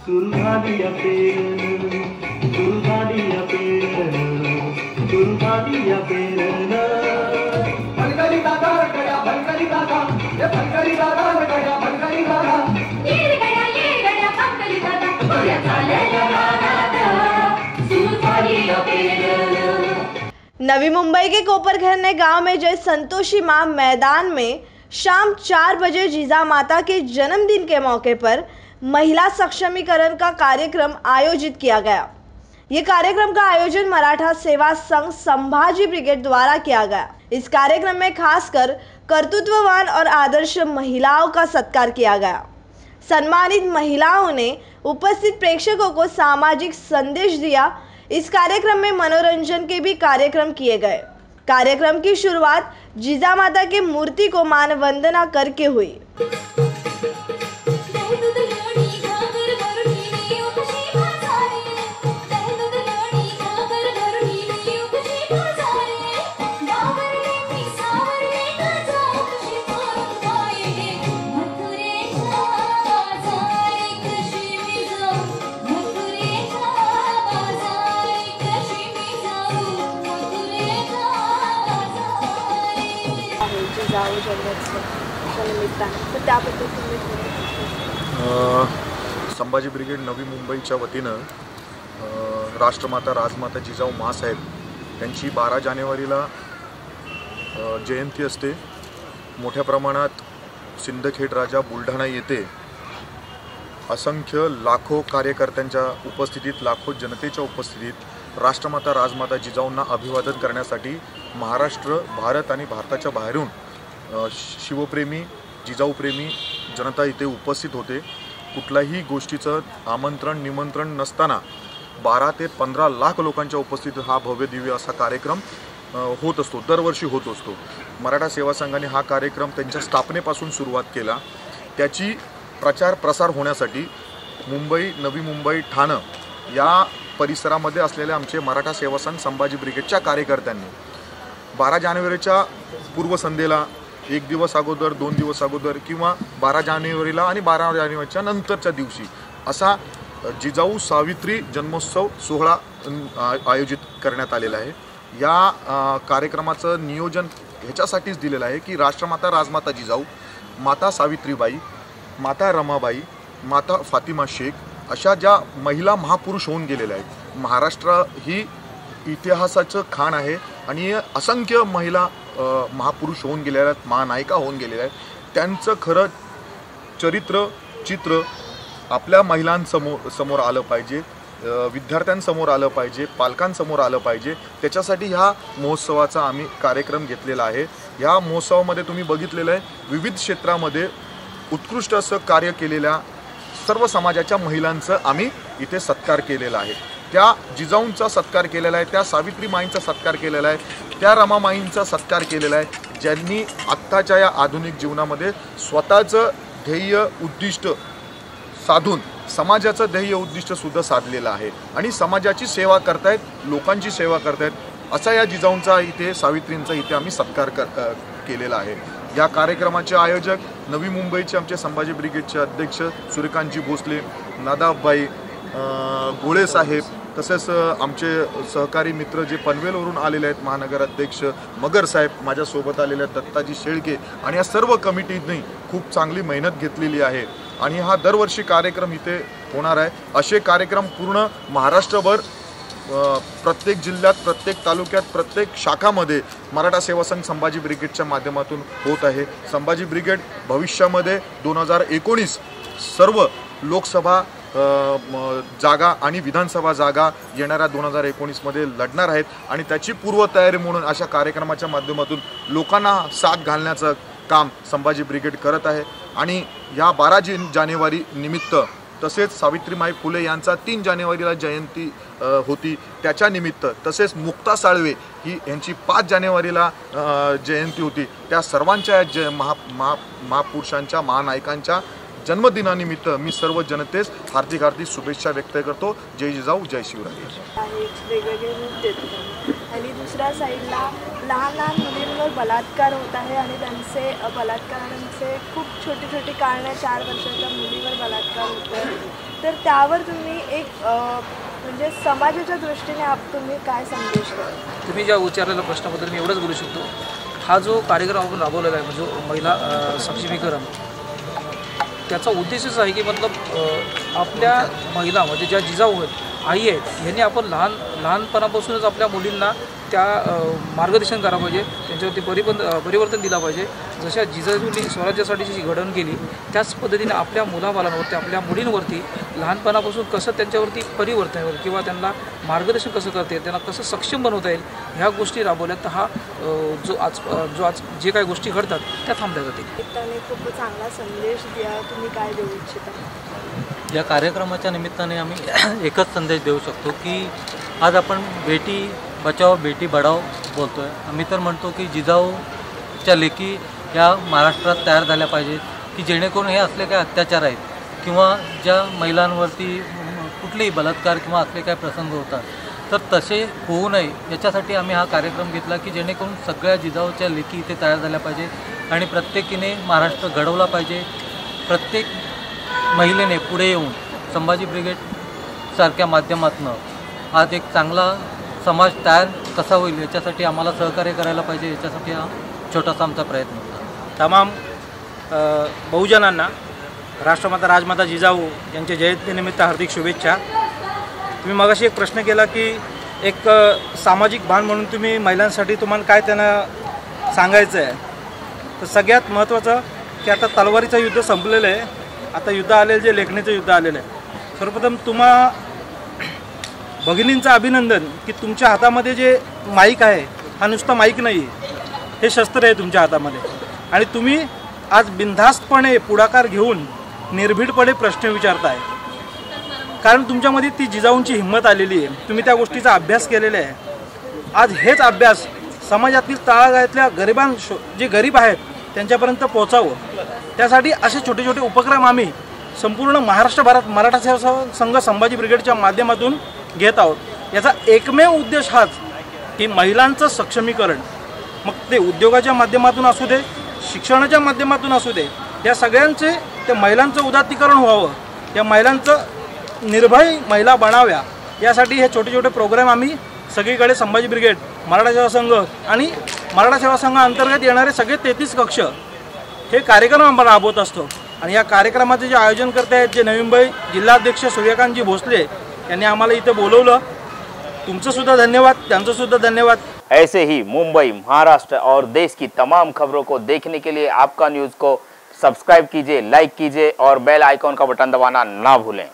सुरू झाली या पेरण, सुरू झाली या पेरण, सुरू झाली या पेरण. भलकरी दादा गड्या, भलकरी दादा, ये भलकरी दादा गड्या, भलकरी दादा. ये गड्या भलकरी दादा, गड्या झालेल्या रानात, सुरू झाली या पेरण. नवी मुंबई के कोपरखैरने गांव में जय संतोषी मां मैदान में शाम 4 बजे जीजा माता के जन्मदिन के मौके पर महिला सक्षमीकरण का कार्यक्रम आयोजित किया गया। ये कार्यक्रम का आयोजन मराठा सेवा संघ संभाजी ब्रिगेड द्वारा किया गया। इस कार्यक्रम में खासकर कर्तृत्ववान और आदर्श महिलाओं का सत्कार किया गया। सम्मानित महिलाओं ने उपस्थित प्रेक्षकों को सामाजिक संदेश दिया। इस कार्यक्रम में मनोरंजन के भी कार्यक्रम किए गए। कार्यक्रम की शुरुआत जीजा माता की मूर्ति को मान वंदना करके हुई। संभाजी ब्रिगेड नवी मुंबईच्या वतीनं राष्ट्रमाता राजमाता जिजाऊ माँसाहेब यांची 12 जानेवारीला जयंती असते। मोठ्या प्रमाणात सिंदखेड राजा बुलढाणा येथे असंख्य लाखो कार्यकर्त्यांच्या उपस्थितीत, लाखो जनतेच्या उपस्थितीत राष्ट्रमाता राजमाता जिजाऊंना अभिवादन करण्यासाठी महाराष्ट्र, भारत आणि भारताच्या बाहेरून शिवप्रेमी, जिजाऊप्रेमी जनता इथे उपस्थित होते। कुठल्याही गोष्टीचं आमंत्रण निमंत्रण नसताना 12 ते 15 लाख लोकांच्या उपस्थितीत हा भव्य दिव्य असा कार्यक्रम होत असतो, दरवर्षी होत असतो। मराठा सेवा संघाने हा कार्यक्रम त्यांच्या स्थापनेपासून सुरुवात केला। त्याची प्रचार प्रसार होण्यासाठी मुंबई, नवी मुंबई, ठाणे या परिसरामध्ये असलेल्या आमचे मराठा सेवा संघ संभाजी ब्रिगेडच्या कार्यकर्त्यांनी 12 जानेवारीच्या पूर्वसंध्येला 1 दिवस अगोदर, 2 दिवस अगोदर किंवा 12 जानेवारीला आणि 12 जानेवारीच्या नंतरच्या दिवशी असा जिजाऊ सावित्री जन्मोत्सव सोहळा आयोजित करण्यात आलेला आहे। या कार्यक्रमाचं नियोजन ह्याच्यासाठीच दिलेलं आहे की राष्ट्रमाता राजमाता जिजाऊ, माता सावित्रीबाई, माता रमाबाई, माता फातिमा शेख अशा ज्या महिला महापुरुष होऊन गेलेल्या आहेत। महाराष्ट्र ही इतिहासाचं खाण आहे आणि असंख्य महिला महापुरुष होऊन गेलेल्या आहेत, महानायिका होऊन गेलेल्या आहेत। त्यांचं खरं चरित्र चित्र आपल्या महिलांसमोर आलं पाहिजे, विद्यार्थ्यांसमोर आलं पाहिजे, पालकांसमोर आलं पाहिजे। त्याच्यासाठी ह्या महोत्सवाचा आम्ही कार्यक्रम घेतलेला आहे। ह्या महोत्सवामध्ये तुम्ही बघितलेलं आहे विविध क्षेत्रामध्ये उत्कृष्ट असं कार्य केलेल्या सर्व समाजाच्या महिलांचं आम्ही इथे सत्कार केलेला आहे। त्या जिजाऊंचा सत्कार केलेला आहे, त्या सावित्रीमाईंचा सत्कार केलेला आहे, त्या रमामाईंचा सत्कार केलेला आहे, ज्यांनी आत्ताच्या या आधुनिक जीवनामध्ये स्वतःचं ध्येय उद्दिष्ट साधून समाजाचं ध्येय उद्दिष्ट सुद्धा साधलेलं आहे आणि समाजाची सेवा करतायत, लोकांची सेवा करतायत। असा या जिजाऊंचा इथे, सावित्रींचा इथे आम्ही सत्कार केलेला आहे। या कार्यक्रमाचे आयोजक नवी मुंबईचे आमचे संभाजी ब्रिगेडचे अध्यक्ष सूर्यकांतजी भोसले, नादाबाई गोळे साहेब, तसेच आमचे सहकारी मित्र जे पनवेलवरून आलेले आहेत, महानगर अध्यक्ष मगर साहेब, माझ्यासोबत आलेले दत्ताजी शेळके आणि या सर्व कमिटीने खूप चांगली मेहनत घेतलेली आहे आणि हा दरवर्षी कार्यक्रम इथे होणार आहे। असे कार्यक्रम पूर्ण महाराष्ट्रभर प्रत्येक जिल्ह्यात, प्रत्येक तालुक्यात, प्रत्येक शाखामध्ये मराठा सेवा संघ संभाजी ब्रिगेडच्या माध्यमातून होत आहे। संभाजी ब्रिगेड भविष्यामध्ये 2019 सर्व लोकसभा जागा आणि विधानसभा जागा येणाऱ्या 2019 मध्ये लढणार आहेत आणि त्याची पूर्वतयारी म्हणून अशा कार्यक्रमाच्या माध्यमातून लोकांना साथ घालण्याचं काम संभाजी ब्रिगेड करत आहे। आणि या 12 जानेवारी निमित्त तसेच सावित्रीमाई फुले यांचा 3 जानेवारीला जयंती होती, त्याच्या निमित्त तसेच मुक्ता साळवे ही यांची 5 जानेवारीला जयंती होती, त्या सर्वांच्या महापुरुषांच्या, महानायकांच्या जन्मदिनानिमित्त मी सर्व जनतेस हार्दिक शुभेच्छा व्यक्त करतो। जय जिजाऊ, जय शिवराय। वेगवेगळे रूप देतो आणि दुसऱ्या साईडला लहान लहान मुलींवर बलात्कार होत आहे आणि त्यांचे बलात्कारांचे खूप छोटी छोटी कारणे, 4 वर्षाच्या मुलीवर बलात्कार होतो, तर त्यावर तुम्ही एक म्हणजे समाजाच्या दृष्टीने तुम्ही काय संदेश द्याल? तुम्ही ज्या विचारलेल्या प्रश्नाबद्दल मी एवढंच बोलू शकतो, हा जो कार्यक्रम आपण राबवलेला आहे म्हणजे महिला सक्षमीकरण, त्याचा उद्देशच आहे की मतलब आपल्या महिला म्हणजे ज्या जिजाऊ आहेत, आई आहेत, यांनी आपण लहानपणापासूनच आपल्या मुलींना त्या मार्गदर्शन करायला पाहिजे, त्यांच्यावरती परिवर्तन दिलं पाहिजे. जशा जिजाऊंनी स्वराज्यासाठी जी घडवण केली त्याच पद्धतीने आपल्या मुलाबाळांवरती, आपल्या मुलींवरती लहानपणापासून कसं त्यांच्यावरती परिवर्तन होईल किंवा त्यांना मार्गदर्शन कसं करता येईल, त्यांना कसं सक्षम बनवता येईल, ह्या गोष्टी राबवल्या तर हा जो आज जे काही गोष्टी घडतात त्या थांबल्या जातील. त्याने खूप चांगला संदेश द्या, तुम्ही काय देऊ इच्छिता? या कार्यक्रमाच्या निमित्ताने आम्ही एकच संदेश देऊ शकतो की आज आपण बेटी बचाओ बेटी बढाओ बोलतो आहे. आम्ही तर म्हणतो की जिजाऊच्या लेकी या महाराष्ट्रात तयार झाल्या पाहिजेत की जेणेकरून हे असले काय अत्याचार आहेत किंवा ज्या महिलांवरती कुठलेही बलात्कार किंवा असले काय प्रसंग होतात तर तसे होऊ नये याच्यासाठी आम्ही हा कार्यक्रम घेतला की जेणेकरून सगळ्या जिजाऊच्या लेकी इथे तयार झाल्या पाहिजेत आणि प्रत्येकीने महाराष्ट्र घडवला पाहिजे. प्रत्येक महिलेने पुढे येऊन संभाजी ब्रिगेड सारख्या माध्यमातून आज एक चांगला समाज तयार कसा होईल याच्यासाठी आम्हाला सहकार्य करायला पाहिजे. याच्यासाठी हा छोटासा आमचा प्रयत्न होता. तमाम बहुजनांना राष्ट्रमाता राजमाता जिजाऊ यांच्या जयंतीनिमित्त हार्दिक शुभेच्छा. तुम्ही मगाशी एक प्रश्न केला की एक सामाजिक भान म्हणून तुम्ही महिलांसाठी तुम्हाला काय त्यांना सांगायचं आहे, तर सगळ्यात महत्त्वाचं की आता तलवारीचं युद्ध संपलेलं आहे, आता युद्ध आलेलं जे लेखणीचं युद्ध आलेलं आहे. सर्वप्रथम तुम्हा भगिनींचं अभिनंदन की तुमच्या हातामध्ये जे माईक आहे हा नुसता माईक नाही आहे, हे शस्त्र आहे तुमच्या हातामध्ये आणि तुम्ही आज बिनधास्तपणे पुढाकार घेऊन निर्भीडपणे प्रश्न विचारताय कारण तुमच्यामध्ये ती जिजाऊंची हिंमत आलेली आहे. तुम्ही त्या गोष्टीचा अभ्यास केलेला आहे. आज हेच अभ्यास समाजातील तळागाळातल्या जे गरीब आहेत त्यांच्यापर्यंत पोहोचावं, त्यासाठी असे छोटे छोटे उपक्रम आम्ही संपूर्ण महाराष्ट्रभरात मराठा सेवा संघ संभाजी ब्रिगेडच्या माध्यमातून घेत आहोत. याचा एकमेव उद्देश हाच की महिलांचं सक्षमीकरण, मग ते उद्योगाच्या माध्यमातून असू दे, शिक्षणाच्या माध्यमातून असू दे, या सगळ्यांचे ते महिलांचं उदात्तीकरण व्हावं, या महिलांचं निर्भय महिला बनाव्या यासाठी हे छोटे छोटे प्रोग्राम आम्ही सगळीकडे संभाजी ब्रिगेड, मराठा सेवा संघ आणि मराठा सेवा संघाअंतर्गत येणारे सगळे 33 कक्ष हे कार्यक्रम आपण राबवत असतो. आणि या कार्यक्रमाचे जे आयोजन करते आहेत जे नवी मुंबई जिल्हाध्यक्ष सूर्यकांतजी भोसले यांनी आम्हाला इथे बोलवलं, तुमचं सुद्धा धन्यवाद, त्यांचं सुद्धा धन्यवाद. ऐसे ही मुंबई, महाराष्ट्र और देश की तमाम खबरों को देखने के लिए आपका न्यूज़ को सब्सक्राइब कीजिए, लाइक कीजिए और बेल आइकॉन का बटन दबाना ना भूलें.